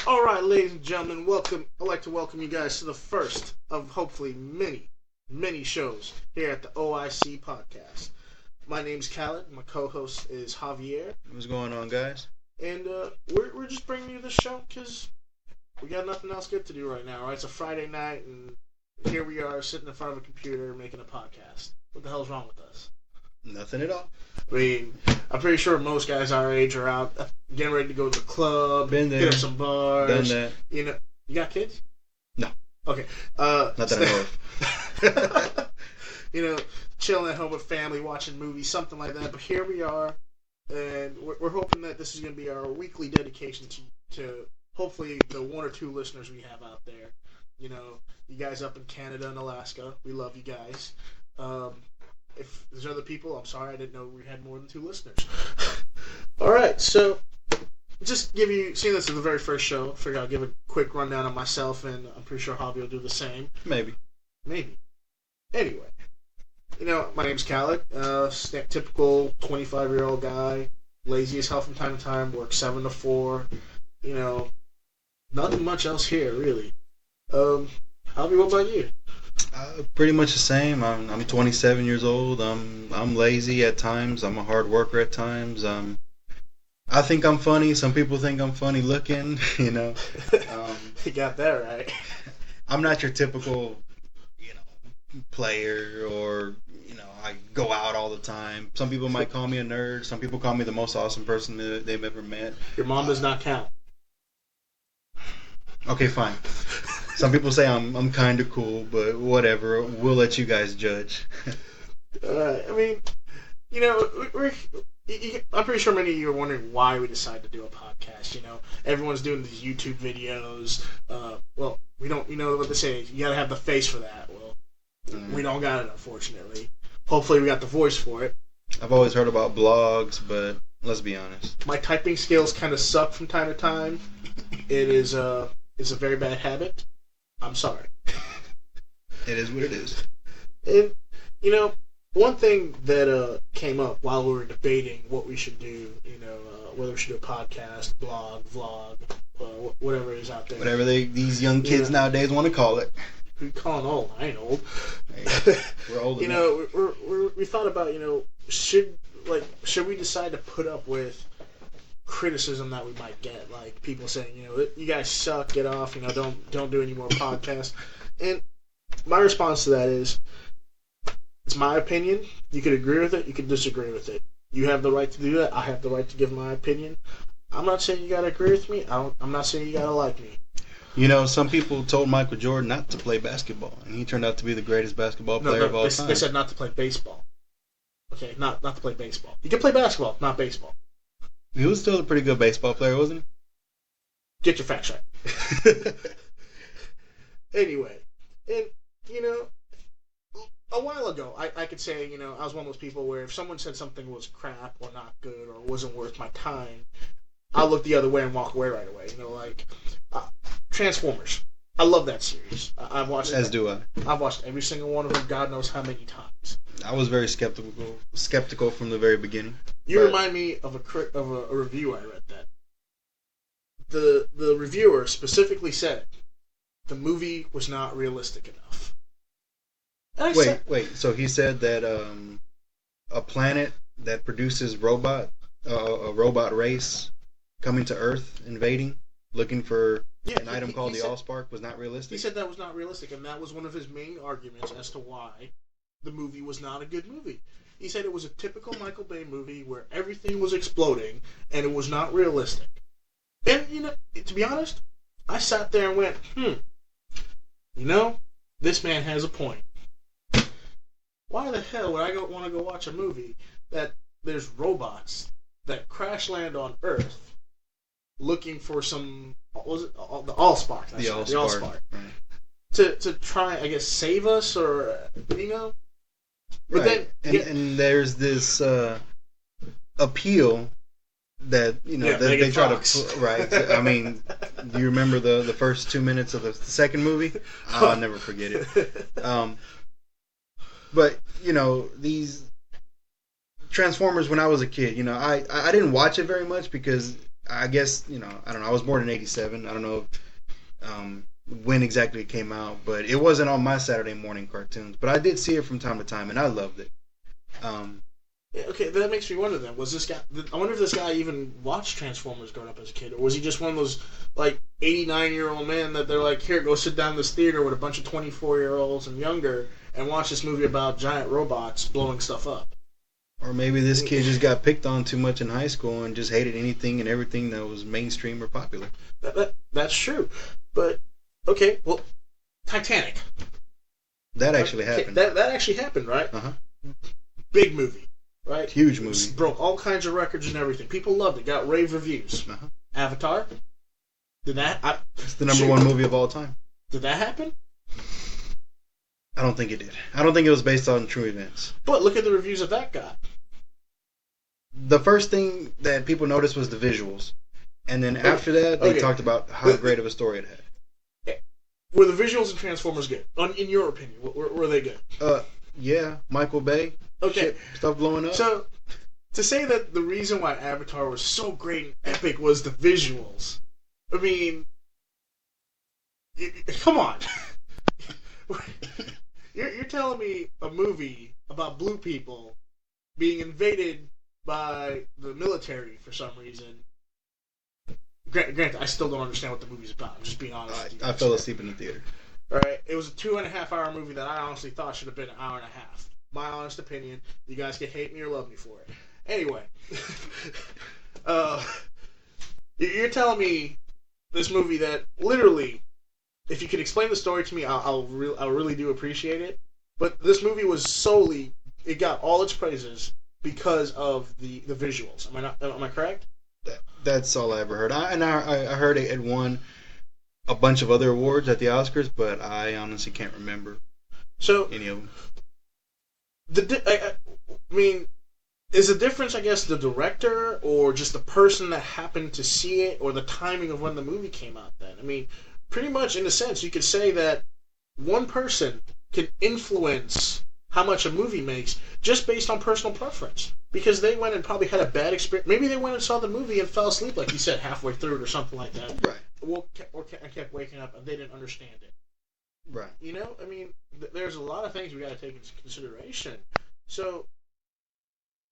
All right, ladies and gentlemen, welcome. I'd like to welcome you guys to the first of hopefully many shows here at the OIC podcast. My name's Khaled. My co-host is Javier. What's going on, guys? And we're just bringing you this show because we got nothing else good to do right now, right? It's a Friday night, and here we are sitting in front of a computer making a podcast. What the hell's wrong with us? Nothing at all. I mean, I'm pretty sure most guys our age are out getting ready to go to the club, Been there. hit up some bars. Done that. You know, you got kids? No. Okay. Not that I know of. You know, chilling at home with family, watching movies, something like that. But here we are, and we're hoping that this is going to be our weekly dedication to hopefully the one or two listeners we have out there. You know, you guys up in Canada and Alaska, we love you guys. If there's other people, I'm sorry, I didn't know we had more than 2 listeners. Alright, so just give you, seeing this is the very first show, I figured I'll give a quick rundown on myself, and I'm pretty sure Javi will do the same. Maybe. Anyway, you know, my name's Khaled, typical 25-year-old guy, lazy as hell from time to time, works 7 to 4, you know, nothing much else here, really. Javi, what about you? Pretty much the same. I'm 27 years old. I'm lazy at times. I'm a hard worker at times. I think I'm funny. Some people think I'm funny looking. You know. You got that right. I'm not your typical, player or I go out all the time. Some people might call me a nerd. Some people call me the most awesome person that they've ever met. Your mom does not count. Okay, fine. Some people say I'm kind of cool, but whatever. We'll let you guys judge. I mean, you know, I'm pretty sure many of you are wondering why we decided to do a podcast. You know, everyone's doing these YouTube videos. Well, we don't. You know what they say? You gotta have the face for that. Well, we don't got it, unfortunately. Hopefully, we got the voice for it. I've always heard about blogs, but let's be honest. My typing skills kind of suck from time to time. It's a very bad habit. I'm sorry. It is what it is. And, you know, one thing that came up while we were debating what we should do, whether we should do a podcast, blog, vlog, whatever it is out there. Whatever these young kids nowadays want to call it. We calling old. I ain't old. Hey, we're old enough. We thought about, should we decide to put up with criticism that we might get, like people saying, you guys suck, get off, don't do any more podcasts. And my response to that is, it's my opinion. You could agree with it, you could disagree with it. You have the right to do that. I have the right to give my opinion. I'm not saying you gotta agree with me. I'm not saying you gotta like me. Some people told Michael Jordan not to play basketball, and he turned out to be the greatest basketball player of all time. They said not to play baseball. Okay, not to play baseball. You can play basketball, not baseball. He was still a pretty good baseball player, wasn't he? Get your facts right. Anyway, and, a while ago, I could say, I was one of those people where if someone said something was crap or not good or wasn't worth my time, I'll look the other way and walk away right away. Transformers. I love that series. I've watched As do I. I've watched every single one of them, God knows how many times. I was very skeptical from the very beginning. You remind me of a review I read that. The reviewer specifically said the movie was not realistic enough. Wait. So he said that a planet that produces a robot race coming to Earth, invading, looking for an item called the Allspark was not realistic? He said that was not realistic, and that was one of his main arguments as to why the movie was not a good movie. He said it was a typical Michael Bay movie where everything was exploding, and it was not realistic. And, to be honest, I sat there and went, this man has a point. Why the hell would I want to go watch a movie that there's robots that crash land on Earth looking for some, what was it? The Allspark. The Allspark. Right. To try, I guess, save us or, But right. And there's this appeal that that they try to right. I mean, do you remember the first 2 minutes of the second movie? I'll never forget it. But these Transformers, when I was a kid, I didn't watch it very much because I guess, I don't know. I was born in '87. I don't know when exactly it came out, but it wasn't on my Saturday morning cartoons. But I did see it from time to time, and I loved it. Okay, that makes me wonder then. Was this guy... I wonder if this guy even watched Transformers growing up as a kid, or was he just one of those, 89-year-old men that they're like, here, go sit down in this theater with a bunch of 24-year-olds and younger and watch this movie about giant robots blowing stuff up? Or maybe this kid just got picked on too much in high school and just hated anything and everything that was mainstream or popular. That's true. But, okay, well, Titanic. That actually happened. That actually happened, right? Uh-huh. Big movie. Right? Huge movie. Broke all kinds of records and everything. People loved it. Got rave reviews. Uh-huh. Avatar? Did that... It's the number one movie of all time. Did that happen? I don't think it did. I don't think it was based on true events. But look at the reviews of that guy. The first thing that people noticed was the visuals. And then after that, they talked about how great of a story it had. Were the visuals in Transformers good? In your opinion, were they good? Yeah. Michael Bay. Okay. Shit, stuff blowing up. So, to say that the reason why Avatar was so great and epic was the visuals, I mean, come on. You're telling me a movie about blue people being invaded by the military for some reason. Granted, I still don't understand what the movie's about. I'm just being honest with you. I fell asleep in the theater. Alright, it was a 2.5-hour movie that I honestly thought should have been an hour and a half. My honest opinion. You guys can hate me or love me for it. Anyway, you're telling me this movie that literally, if you could explain the story to me, I'll really do appreciate it. But this movie was solely, it got all its praises because of the visuals. Am I correct? That's all I ever heard. I heard it won a bunch of other awards at the Oscars, but I honestly can't remember any of them. I mean, is the difference, I guess, the director or just the person that happened to see it or the timing of when the movie came out then? I mean, pretty much in a sense, you could say that one person can influence how much a movie makes just based on personal preference. Because they went and probably had a bad experience. Maybe they went and saw the movie and fell asleep, like you said, halfway through it or something like that. Right. Or kept waking up and they didn't understand it. Right. I mean, there's a lot of things we got to take into consideration. So,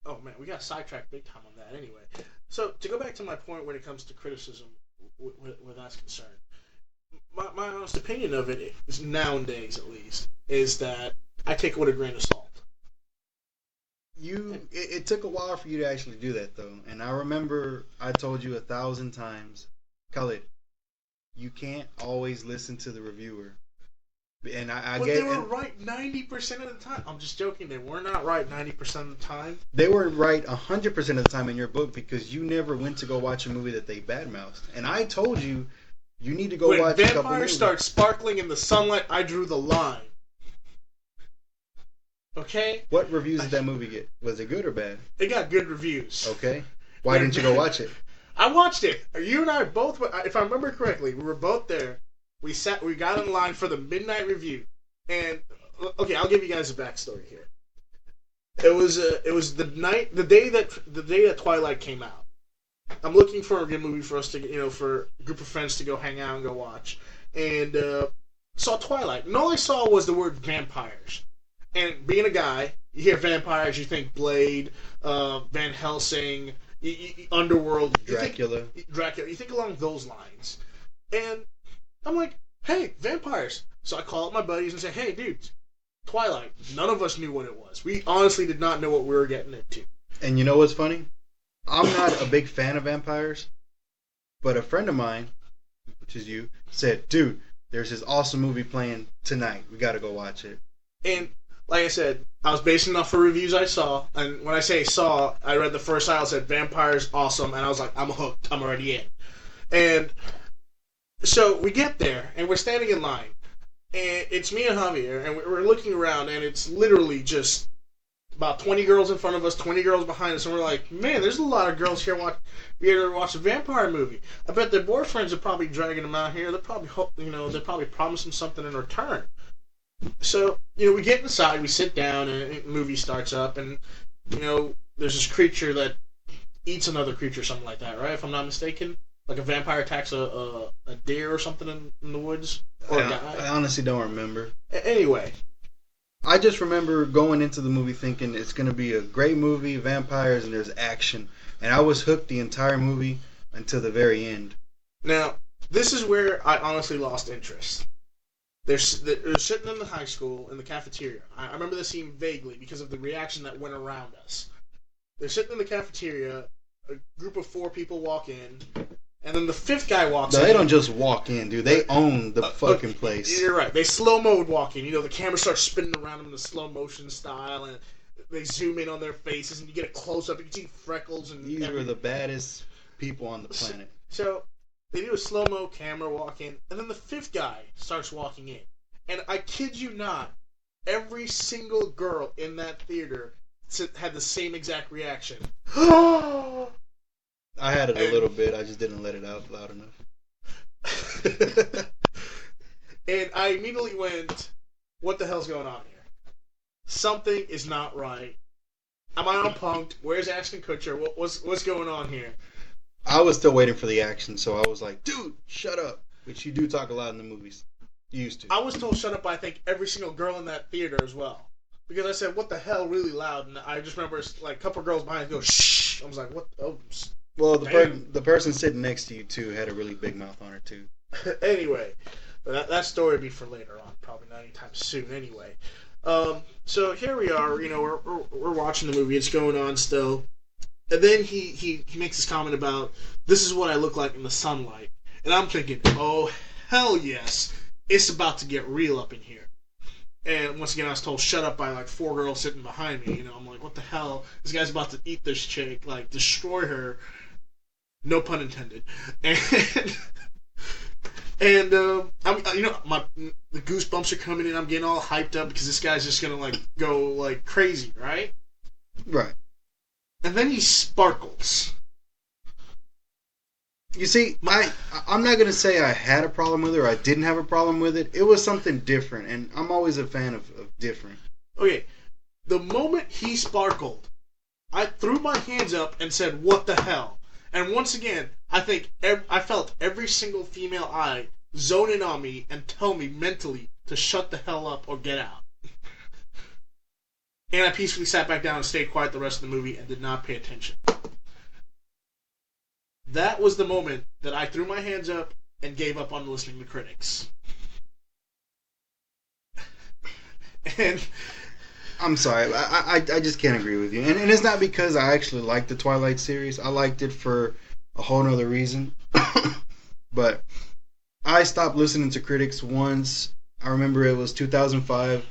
oh man, we got sidetracked big time on that anyway. So, to go back to my point when it comes to criticism, where that's concerned, my honest opinion of it is, nowadays at least, is that I take it with a grain of salt. It took a while for you to actually do that, though. And I remember I told you 1,000 times, Khalid, you can't always listen to the reviewer. And but they were right 90% of the time. I'm just joking. They were not right 90% of the time. They were right 100% of the time in your book because you never went to go watch a movie that they badmouthed. And I told you, you need to go watch a couple movies. When vampires start sparkling in the sunlight, I drew the line. Okay? What reviews did that movie get? Was it good or bad? It got good reviews. Okay. Why didn't you go watch it? I watched it. You and I both, if I remember correctly, we were both there. We got in line for the midnight review. And, okay, I'll give you guys a backstory here. It was the day that Twilight came out. I'm looking for a good movie for us to, for a group of friends to go hang out and go watch. And, saw Twilight. And all I saw was the word vampires. And being a guy, you hear vampires, you think Blade, Van Helsing, Underworld. Dracula. You think along those lines. And I'm like, hey, vampires. So I call up my buddies and say, hey, dudes, Twilight. None of us knew what it was. We honestly did not know what we were getting into. And you know what's funny? I'm not a big fan of vampires, but a friend of mine, which is you, said, dude, there's this awesome movie playing tonight. We got to go watch it. And like I said, I was basing it off of reviews I saw, and when I say saw, I read the first title, said vampires, awesome, and I was like, I'm hooked, I'm already in. And so we get there, and we're standing in line, and it's me and Javier, and we're looking around, and it's literally just about 20 girls in front of us, 20 girls behind us, and we're like, man, there's a lot of girls here to watch a vampire movie. I bet their boyfriends are probably dragging them out here. They probably hope, they probably promise them something in return. So, we get inside, we sit down, and the movie starts up, and, there's this creature that eats another creature, or something like that, right? If I'm not mistaken, like a vampire attacks a deer or something in the woods, or a guy. I honestly don't remember. Anyway, I just remember going into the movie thinking it's going to be a great movie, vampires, and there's action, and I was hooked the entire movie until the very end. Now, this is where I honestly lost interest. They're sitting in the high school in the cafeteria. I remember this scene vaguely because of the reaction that went around us. They're sitting in the cafeteria. A group of 4 people walk in, and then the 5th guy walks in. No, they don't just walk in, dude. They own the fucking place. You're right. They slow-mode walk in. You know, the camera starts spinning around them in the slow-motion style, and they zoom in on their faces, and you get a close-up. You can see freckles. And these were the baddest people on the planet. So they do a slow-mo camera walk in, and then the 5th guy starts walking in. And I kid you not, every single girl in that theater had the same exact reaction. I had it a little bit. I just didn't let it out loud enough. And I immediately went, what the hell's going on here? Something is not right. Am I on punked? Where's Ashton Kutcher? What's going on here? I was still waiting for the action, so I was like, dude, shut up. Which you do talk a lot in the movies. You used to. I was told shut up by, I think, every single girl in that theater as well. Because I said, what the hell, really loud. And I just remember, like, a couple of girls behind me go, shh. I was like, what? Oh, well, the person sitting next to you, too, had a really big mouth on her, too. Anyway, that story will be for later on. Probably not anytime soon, anyway. So here we are. You know, we're watching the movie. It's going on still. And then he makes this comment about, this is what I look like in the sunlight. And I'm thinking, oh, hell yes. It's about to get real up in here. And once again, I was told shut up by like 4 girls sitting behind me. You know, I'm like, what the hell? This guy's about to eat this chick, like destroy her. No pun intended. And I'm, you know, the goosebumps are coming in. I'm getting all hyped up because this guy's just gonna like go like crazy, right? Right. And then he sparkles. You see, I'm not going to say I had a problem with it or I didn't have a problem with it. It was something different, and I'm always a fan of different. Okay, the moment he sparkled, I threw my hands up and said, what the hell? And once again, I think I felt every single female eye zone in on me and tell me mentally to shut the hell up or get out. And I peacefully sat back down and stayed quiet the rest of the movie and did not pay attention. That was the moment that I threw my hands up and gave up on listening to critics. And I'm sorry, I just can't agree with you. And it's not because I actually liked the Twilight series. I liked it for a whole other reason. But I stopped listening to critics once. I remember it was 2005.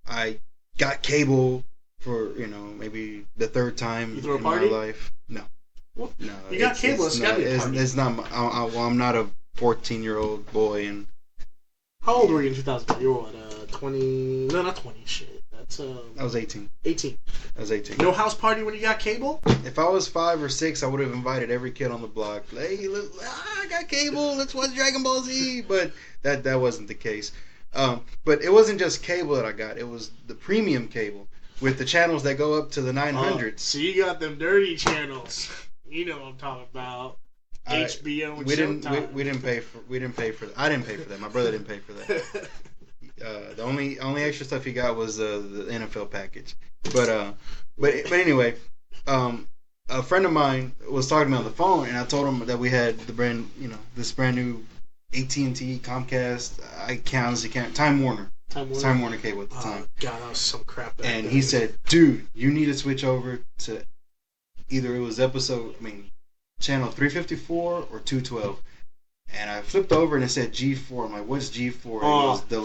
I got cable for, you know, maybe the 3rd time in my life. No. Well, no, you got cable. It's got to be a party. It's not. Well, I'm not a 14-year-old boy. And how old were you in 2005? You were what? 20? No, not 20. Shit, that's I was 18. 18. I was 18. No house party when you got cable? If I was 5 or 6, I would have invited every kid on the block. Hey, look, I got cable. Let's watch Dragon Ball Z. But that wasn't the case. But it wasn't just cable that I got. It was the premium cable with the channels that go up to the 900s. So you got them dirty channels. You know what I'm talking about. HBO and Showtime. We didn't pay for that. I didn't pay for that. My brother didn't pay for that. The only extra stuff he got was the NFL package. But anyway, a friend of mine was talking to me on the phone, and I told him that we had this brand new AT&T, Comcast. I honestly can't. Time Warner cable at the time. God, that was some crap. And he said, "Dude, you need to switch over to." Either it was channel 354 or 212. And I flipped over and it said G4. I'm like, what's G4? And it was the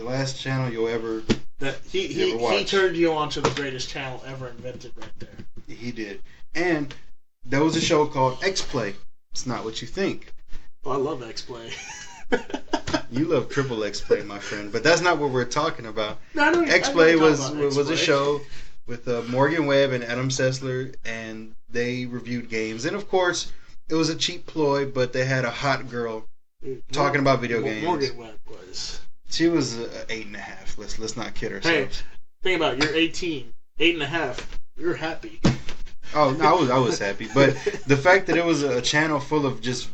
last channel you'll ever watch. He turned you on to the greatest channel ever invented right there. He did. And there was a show called XPlay. It's not what you think. Oh, I love XPlay. You love triple XPlay, my friend. But that's not what we're talking about. No, XPlay was a show with Morgan Webb and Adam Sessler, and they reviewed games. And of course, it was a cheap ploy, but they had a hot girl talking about video games. Morgan Webb was. She was 8.5. Let's not kid ourselves. Hey, think about it. You're 18, 8.5. You're happy. Oh no, I was happy, but the fact that it was a channel full of just